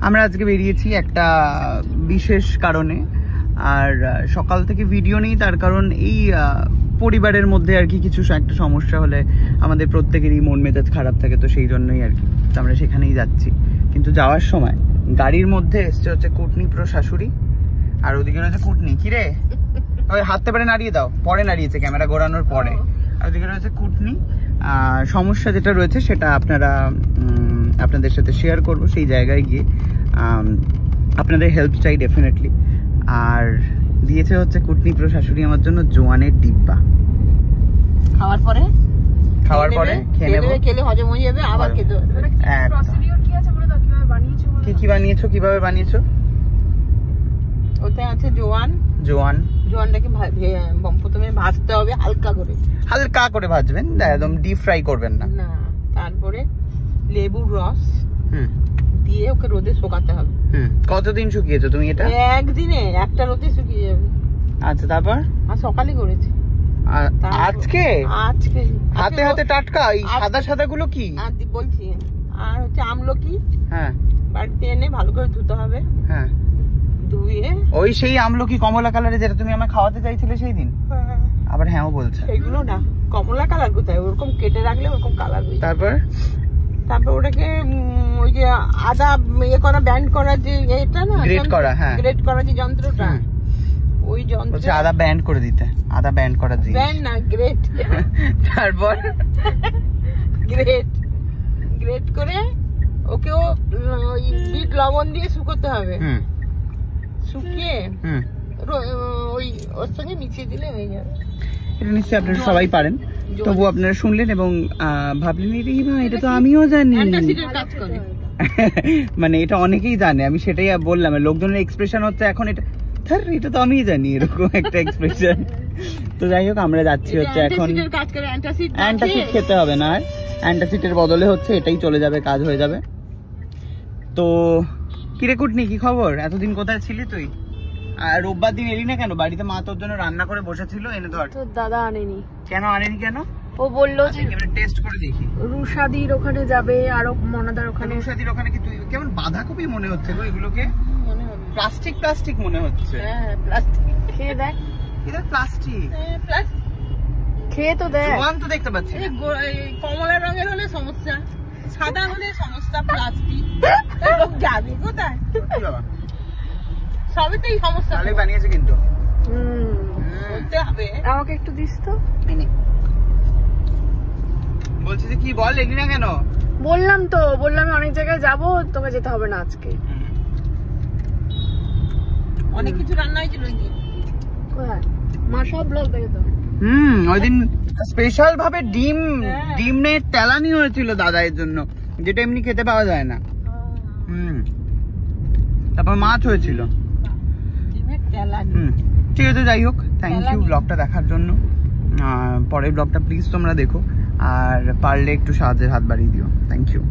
আমরা আজকে বেরিয়েছি একটা বিশেষ কারণে, আর সকাল থেকে ভিডিও নেই তার কারণ এই পরিবারের মধ্যে আর কি কিছু একটা সমস্যা হলে আমাদের প্রত্যেকেরই মন মেজাজ খারাপ থাকে, তো সেই জন্যই আর কি তো আমরা সেখানেই যাচ্ছি। কিন্তু যাওয়ার সময় গাড়ির মধ্যে এসছে হচ্ছে কুটনি প্রো শাশুড়ি, আর ওদিকে রয়েছে কুটনি। কিরে ওই হাততে পারে নাড়িয়ে দাও, পরে নাড়িয়েছে ক্যামেরা ঘোরানোর পরে। আর ওদিকে রয়েছে কুটনি। সমস্যা যেটা রয়েছে সেটা আপনাদের সাথে শেয়ার করব সেই জায়গায় গিয়ে। আপনাদের হেল্প চাই ডেফিনেটলি। আর দিয়েছে হচ্ছে কুটনি প্রো শাশুড়ি আমার জন্য জোয়ানের ডিব্বা। খাওয়ার পরে খেয়ে নেবো, খেলে হজম হয়ে যাবে, আবার খেতে হবে। কি বানিয়েছো, কিভাবে বানিয়েছো? ওতে আছে জোয়ানটাকে প্রথমে ভাজতে হবে হালকা করে ভাজবেন, একদম ডিপ ফ্রাই করবেন না। তারপরে লেবুর রস দিয়ে ওকে রোদে শুকাতে হবে। কতদিন শুকিয়েছো তুমি এটা? একদিনে, একটা রোদে শুকিয়ে যাবে। আচ্ছা, তারপর? আর সকালে করেছি। আজকে হাতে হাতে টাটকা। এই সাদা গুলো কি বলছি? আর হচ্ছে আমলকি, হ্যাঁ বাড়িতে এনে ভালো করে ধুতে হবে। হ্যাঁ, ধুয়ে ওই সেই আমলকি কমলা কালারে যেটা তুমি আমায় খাওয়াতে চাইছিলে সেই দিন। আবার হ্যাঁ বলছে এগুলো না, কমলা কালার কোথায়, ওরকম কেটে রাখলে ওরকম কালার হয়ে। তারপর ওটাকে ওই যে আদা ইয়ে করা, ব্যান্ড করা, যে এটা না গ্রেট করা, হ্যাঁ গ্রেট করা যে যন্ত্রটা, ওই যন্ত্র আদা ব্যান্ড করে দিতে। আদা ব্যান্ড করা জিনিস, ব্যান্ড না গ্রেট। তারপর গ্রেট করে ওকেও ওই বিট লবণ দিয়ে শুকোতে হবে। শুকিয়ে ওই ওর সঙ্গে মিশিয়ে দিলে হয়ে যাবে। এটা নিশ্চয়ই আপনারা সবাই পারেন, তবু আপনারা শুনলেন এবং ভাবলেন এটা তো আমিও জানি। মানে এটা অনেকেই জানে, আমি সেটাই বললাম। লোকজনের এক্সপ্রেশন হচ্ছে এখন এটা তো আমিই জানি, এরকম একটা এক্সপ্রেশন। তো যাই হোক, আমরা যাচ্ছি হচ্ছে এখন অ্যান্টাসিড খেতে হবে না, আর অ্যান্টাসিডের বদলে হচ্ছে এটাই চলে যাবে, কাজ হয়ে যাবে। তো কিরে কুটনি, কি খবর? এতদিন কোথায় ছিলি তুই? আর রোববার দিন এলি না কেন? বাড়িতে মা তোর জন্য রান্না করে বসেছিল, এনে ধর। তোর দাদা আনেনি কেন? ও বললো যে টেস্ট করে দেখি। রুশাদির ওখানে যাবে, আর মনাদার ওখানে। রুশাদির ওখানে কি তুই কেমন বাঁধাকপি মনে হচ্ছে গো এগুলোকে? প্লাস্টিক মনে হচ্ছে। হ্যাঁ প্লাস্টিক। খেয়ে দেখ, এটা প্লাস্টিক। খেয়ে তো দেখ। জোয়ান তো দেখতে পাচ্ছি। কমলা রঙের হলে সমস্যা, সাদা হলে সমস্যা, প্লাস্টিক যাবে কোথায়? সবইতেই সমস্যা। ভালো বানিয়েছে কিন্তু। বলতে হবে। আমাকে একটু দিস তো। বলছি যে কি বল, এলি না কেন? বললাম অনেক জায়গায় যাবো, তোকে যেতে হবে না আজকে। অনেক কিছু রান্না হয়েছিল মা, সব ব্লগ দেখে তো। ওই দিন স্পেশাল ভাবে ডিমের তেলানি হয়েছিল দাদার জন্য, যেটা এমনি খেতে পাওয়া যায় না। তারপর মাছ হয়েছিল। ঠিক আছে, যাই হোক, থ্যাংক ইউ ব্লগটা দেখার জন্য। পরের ব্লগটা প্লিজ তোমরা দেখো, আর পারলে একটু সাহায্যের হাত বাড়িয়ে দিও। Thank you.